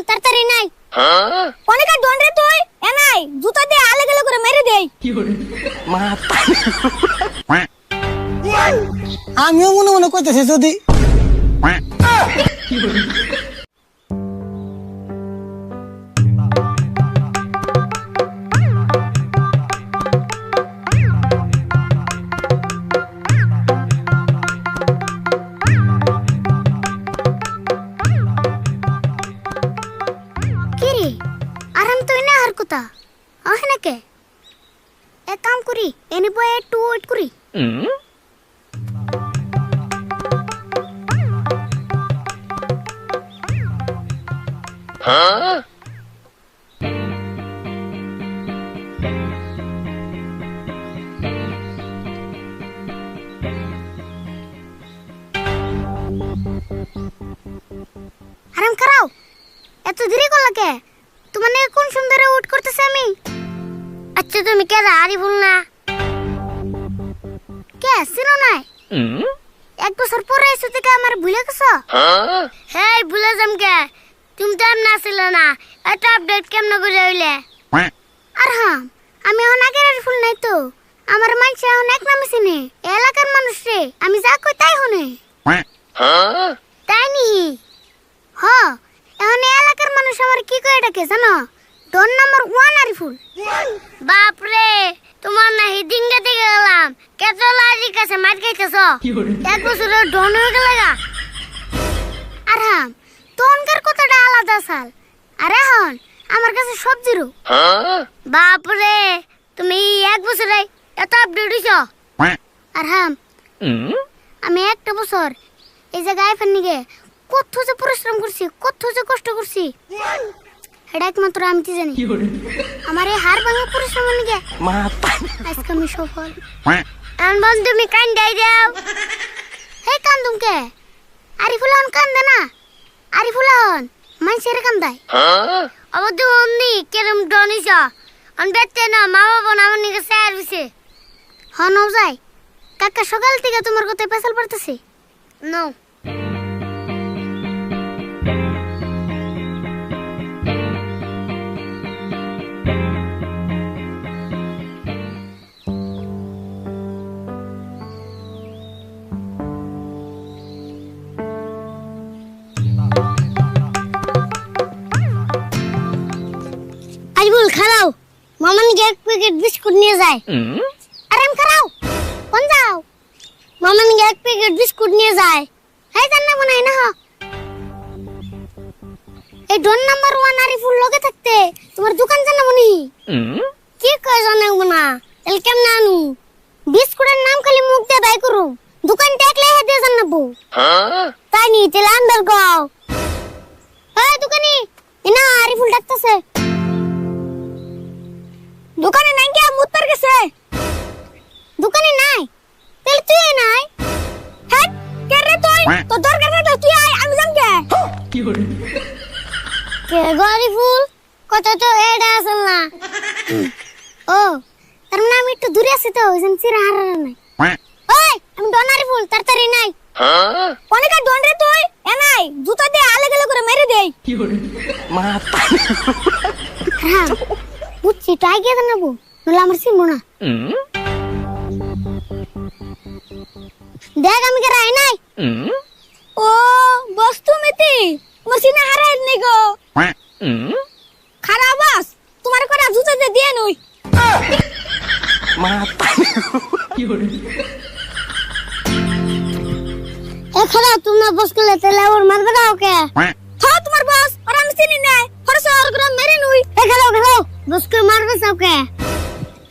তাড়াতাড়ি নাই অনেক ডন রে তুই এ নাই জুতা দিয়ে আলে গেলে করে মেরে দেই মাথা আমিও মনে মনে কইতেছি যদি কিরে আরাম তুই না আর কথা আহে কে এক কাম করি এনে বই একটু ওয়েট করি আরাম করাও এত দেরি করলা কে তোমার নাকি কোন সুন্দরে ওয়েট করতেছে আমি আচ্ছা তুমি কে আরিফুল না কে চিনো নাই এক বছর পরে এসে থেকে আমার ভুলে গেছো হ্যাঁ ভুলে যাম কে তুমি তো না ছিল না এটা আপডেট কেমন করে হইলে আর হ্যাঁ আমি এখন আগের আরিফুল নাই তো আমার মানছে এখন এক নামে চিনে এলাকার মানুষ রে আমি যা কই তাই শুনে তাই নি হ এখন এলাকার মানুষ আমার কি কই ডাকে জানো ডন নাম্বার 1 আরিফুল বাপ রে তোমার না হিডিংটা দেখে গেলাম কেত লাজি কাছে মার খাইতেছ এক বছরে ডন হয়ে গেল গা আর হ্যাঁ তখনকার কথাটা আলাদা সাল আর এখন আমার কাছে সব জিরো বাপ রে তুমি এক বছরে এত আপডেট হইছ আর হ্যাঁ আমি একটা বছর এই জায়গায় আইফান নিগে কত যে পরিশ্রম করছি কত যে কষ্ট করছি এটা একমাত্র আমি তো জানি আমার এই হার ভাঙা পরিশ্রম নিগে মাথা আজকে আমি সফল এখন বন্ধু তুমি কান্দাই দাও হে কান্দুম কে আরিফুল হন কান্দে না আরিফুল হন মানুষের কান্দায় অবধ অমনি কেরম ডনিস অন বেতে না মা বাবা না আমার নিগে স্যার হইছে হন যাই কাকা সকাল থেকে তোমার কথা পেছাল পড়তেছে নো আইবুল খারাও মামা নিকে এক প্যাকেট বিস্কুট নিয়ে যায় আরাম খারাও কোন যাও মামা নিকে এক প্যাকেট বিস্কুট নিয়ে যায় হাই জান্না মনে হয় না এই ডন নাম্বার 1 আরিফুল লগে থাকতে তোমার দোকান জানা মনি কি কয় জানা না এল কেমন আনু বিস্কুটের নাম খালি মুখ দিয়ে বাই করু দোকান দেখলে হে দিয়ে জানাবো তাই নি তেল আন্দার গাও এই দোকানি ইনা আরিফুল ডাকতেছে দোকানে নাই কি মুত্তর গেছে দোকানে নাই তেল তুই নাই হ্যাঁ কে রে তুই তো দরকার না তুই আয় আমি যাম কে কি করে কে গরি ফুল কত তো এডা আসল না ও তার মানে আমি একটু দূরে আছি তো ওইজন চিরা হারা নাই ওই আমি ডনারি ফুল তাড়াতাড়ি নাই অনেক ডন রে তুই এ নাই জুতা দিয়ে আলে গেলে করে মেরে দেই কি করে মাথা হ্যাঁ বুঝছি ট্রাই কে জানাবো নলে আমার সিমবো না দেখ আমি কে রাই নাই ও বস্তু মেতি মসিনা হারাই নাই গো খারাপ বাস তোমার কোটা জুতা দিয়ে নই মাথা কি করে এ খারাপ তোমরা বস করলে তেলে ওর মারবে দাও কে হ্যাঁ তোমার বস আর আমি চিনি নাই ফরস আর গ্রাম মেরে নই এ খারাপ বস কে মারবে সব কে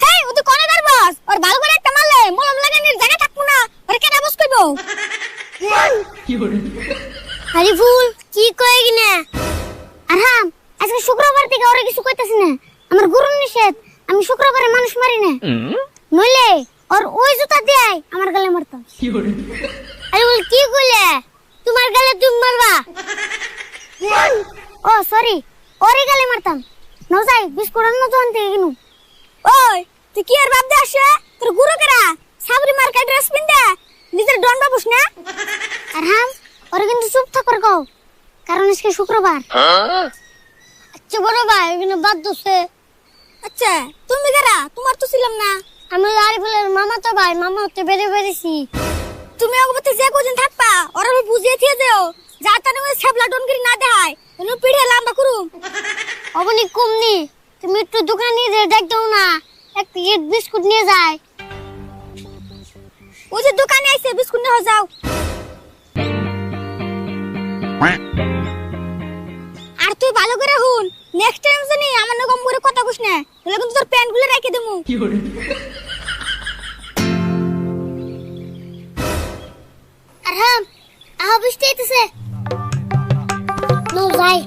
হেই ও তো কোনে দার বস আর ভালো করে একটা মারলে মলম লাগানোর জায়গা থাকবো না আর কেন বস কইবো কি করে আরিফুল কি কই গিনা আর হ্যাঁ আজকে শুক্রবার থেকে ওরে কিছু কইতাছ না আমার গুরু নিষেধ আমি শুক্রবারে মানুষ মারি না নইলে আর ওই জুতা দিয়ে আমার গালে মারতাম কি করে আরিফুল কি কইলে তোমার গালে তুমি মারবা ও সরি ওরে গালে মারতাম নাও যাই বিস্কুট আনো তো আনতে কিনু ওই তুই কি আর বাপ দে আসে তোর গুরু কেরা সাবরি মার্কেট ড্রেস পিনদে নিজের ডন বাবুস না আর হ্যাঁ ওরে কিন্তু চুপ থাক কও কারণ আজকে শুক্রবার আচ্ছা বড় ভাই এখানে বাদ দোষে। আচ্ছা তুমি কারা? তোমার তো ছিলাম না। আমি আরিফুলের মামা তো ভাই, মামা হতে বেড়ে বেড়েছি। তুমি অগবতে যে কদিন থাকবা ওরা আমি বুঝিয়ে দিয়ে দেও, যা তার মধ্যে ছাবলা ডনগিরি না দেখায় তুমি পিঠে লাম্বা করুম। অবনি কমনি, তুমি একটু দোকানে যে দেখ দাও না, এক প্যাকেট বিস্কুট নিয়ে যায়। ওই যে দোকানে আইছে, বিস্কুট নিয়ে যাও। আর তুই ভালো করে হুন, নেক্সট টাইম জানি আমার না কম করে কথা কইস না, বলে কিন্তু তোর প্যান্ট গুলো রেখে দেবো। কি করে আর হ্যাঁ আহ বৃষ্টি আইতেছে, নো যাই।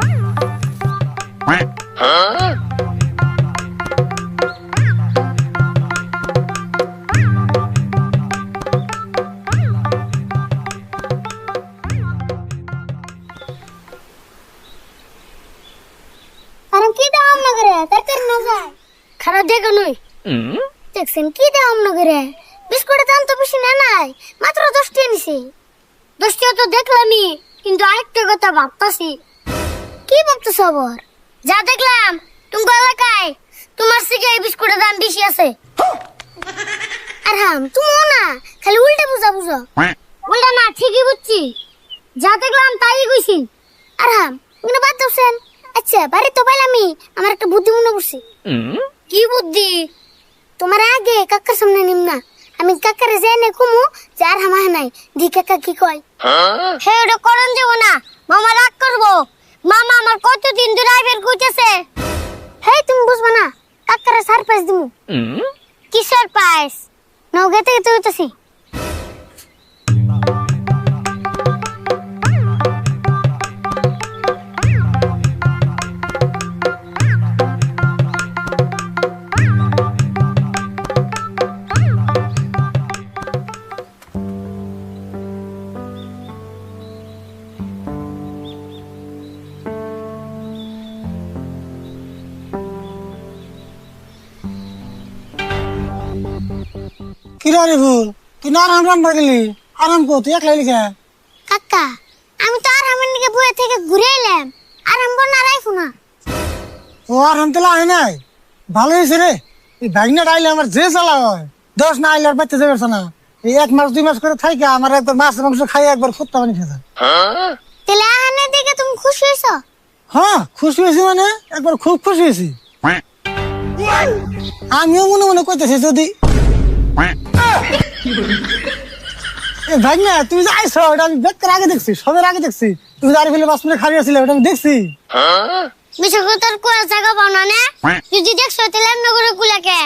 আর কি দাম না করে তাড়াতাড়ি না যায়, খারাপ দেখো নই। দেখছেন কি দাম না করে, বিস্কুটের দাম তো বেশি না নাই, মাত্র 10 টাকা নিছি। 10 টাকা তো দেখলামই, কিন্তু আরেকটা কথা ভাবতাছি। কি ভাবতেছ আবার? যা দেখলাম তুমি এলাকায় তোমার থেকে এই বিস্কুটের দাম বেশি আছে। আর হ্যাঁ তুমিও না খালি উল্টা বুঝা বুঝো। উল্টা না, ঠিকই বুঝছি, যা দেখলাম তাই কইছি। আর হ্যাঁ এখানে বাদ দাওছেন। আচ্ছা বাড়ি তো পাইলামই, আমার একটা বুদ্ধি মনে পড়ছে। কি বুদ্ধি? তোমার আগে কাকার সামনে নিম না, আমি কাকারে জেনে কমু যে আর হামা নাই দি কাকা কি কয়। হে ওটা করন যাব না, মামা রাগ করবো। মামা আমার কতদিন ধরে আইবের কইতেছে। হে তুমি বুঝবা না, কাকারে সারপ্রাইজ দিমু। কি সারপ্রাইজ? নাও গেতে গেতে হইতাছি। কিরা রে ভুল, তুই না আরাম রাম গেলি? আরাম কো, তুই একলাই লিখা? কাকা আমি তো আর আমার নিকে বইয়ে থেকে ঘুরে এলাম, আর আমি না রাইফু না। ও আরাম তেলা আয় নাই, ভালো হয়েছে রে। এই ভাগনা আইলে আমার যে চালা হয়, 10 না আইলে আর বাচ্চা যাবে না। এই 1 মাস 2 মাস করে থাইকা আমার একবার মাছ মাংস খাই একবার ফুটতা পানি খেতে। তাহলে আহানে দেখে তুমি খুশি হইছো? হ্যাঁ খুশি হয়েছি, মানে একবার খুব খুশি হয়েছি। আমিও মনে মনে কইতেছি যদি ভাগনা তুমি যে আইছো ওটা আমি বেকার আগে দেখছি, সবের আগে দেখছি। তুমি যে আরিফুলের বাস মিলে খালি আসছিলে ওটা আমি দেখছি। বিশ্বকতার কোয়া জায়গা পাও না না, যদি দেখছো তাহলে এমন করে কুলাকে।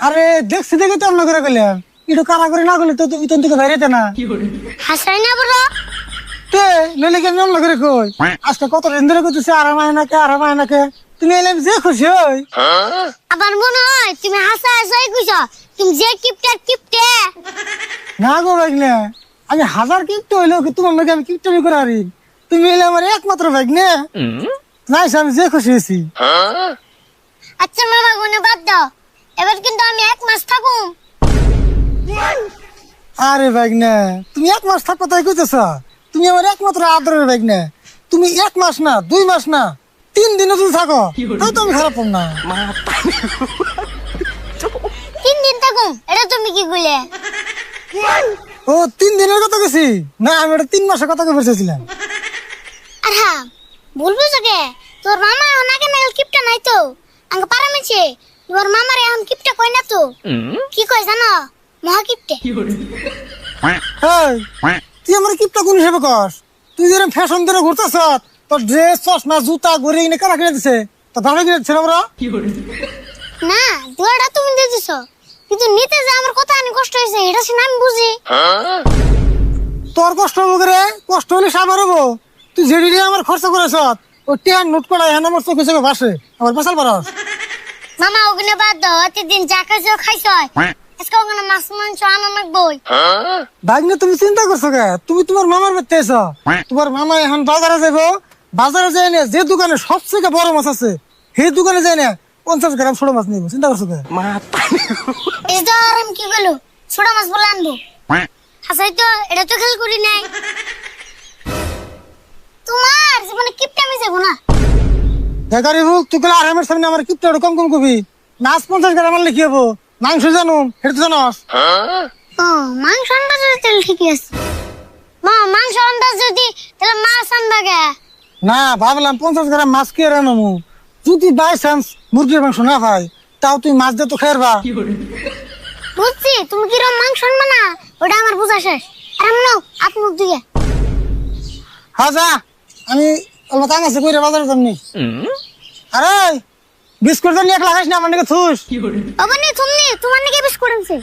আরে দেখছি দেখে তো আমরা করে গেলাম, একটু কারা করে না গেলে তো তুমি তো থেকে বাইরেতে না। কি করে হাসাই না বড় তে নইলে কেন আমরা করে কই আজকে কত দিন ধরে কইতেছে আরাম আয় নাকে তুমি এলাম যে খুশি হই। আবার মনে হয় তুমি হাসা হাসাই কইছো, তুমি যে কিপটে। না গো ভাগনা, আমি 1000 কিপটা হইলেও কি তোমার নাকি আমি কিপটামি করে হারি? তুমি এলে আমার একমাত্র ভাগনা। নাইস, আমি যে খুশি হয়েছি। আচ্ছা মামা গুনে বাদ দাও, এবার কিন্তু আমি 1 মাস থাকুম। আরে ভাগনা তুমি 1 মাস থাকো তাই কইতেছ? তুমি আমার একমাত্র আদরের ভাগনা। তুমি 1 মাস না 2 মাস না 3 দিনও যদি থাকো তাও তো আমি খারাপ পাম না। 3 দিন থাকুম, এটা তুমি কি কইলে? ও 3 দিনের কথা কইছি না, আমি এটা 3 মাসের কথা কইছিলাম। আর হ্যাঁ বলবো তোকে, তোর মামা ওনাকে নাকি কিপটা নাই তো আঙ্গ পারামেছে। তোর মামার এখন কিপটা কই না তো, কি কই জানো? মহা কিপটে। কি করে এই, তুই আমার কিপটা কোন হিসেবে কস? তুই যেরকম ফ্যাশন ধরে ঘুরতেছ, তোর ড্রেস চশমা জুতা ঘুরে এনে কারা কিনে দিছে? তোর দামে কিনে দিচ্ছে না বড়? কি করে না দুয়াটা তুমি দিয়ে দিছো, কিন্তু নিতে যে আমার কত আনি কষ্ট হয়েছে এটা শুনে আমি বুঝি। তোর কষ্ট হবো রে, কষ্ট হলে সাবার হবো। তুই যেটি নিয়ে আমার খরচ করেছ ও টিয়ার নোট করা হ্যাঁ আমার চোখে চোখে ভাসে, আমার পেশাল পারস। মামা ওখানে বাদ দাও, এতদিন যা খাইছো খাইছো, আজকে ওখানে মাছ মাংস আনা লাগবই। ভাগ্নে তুমি চিন্তা করছো কে? তুমি তোমার মামার বাড়িতে এসো, তোমার মামা এখন বাজারে যাবো, বাজারে যাই না যে দোকানে সবচেয়ে বড় মাছ আছে সেই দোকানে যাই না 50 গ্রাম ছোট মাছ নিবো। চিন্তা করছো কে? এই তো আর আমি কি বলো, ছোট মাছ বলে আনবো। হাসাই তো এটা তো খেয়াল করি নাই। তোমার জীবনে কিপটা আমি যাবো না। বেকারি বুক তুই কলে আরামের সামনে আমার কিপ্টা কম কম কবি মাছ 50 গ্রাম আনলে কি হবো মাংস জানুম সেটা তো জানস ও মাংস আন্দাজ তাহলে ঠিকই আছে মা মাংস আন্দাজ যদি তাহলে মাছ আনবা গে না ভাবলাম 50 গ্রাম মাছ কে রানমু যদি বাই চান্স মুরগির মাংস না পাই তাও তুই মাছ দিয়ে তো খাইরবা বুঝছি তুমি কিরম মাংস আনবা না ওটা আমার বোঝা শেষ আর আমনো আপনি মুখ দিয়ে হ্যাঁ যা আমি অল্প কাম আছে কইরা বাজারে যামনি আরে বিস্কুট তো নিয়ে লাগাইস না আমার নাকি থুস কি hore বাবা নি তুমি তোমার নাকি বিস্কুট আনছে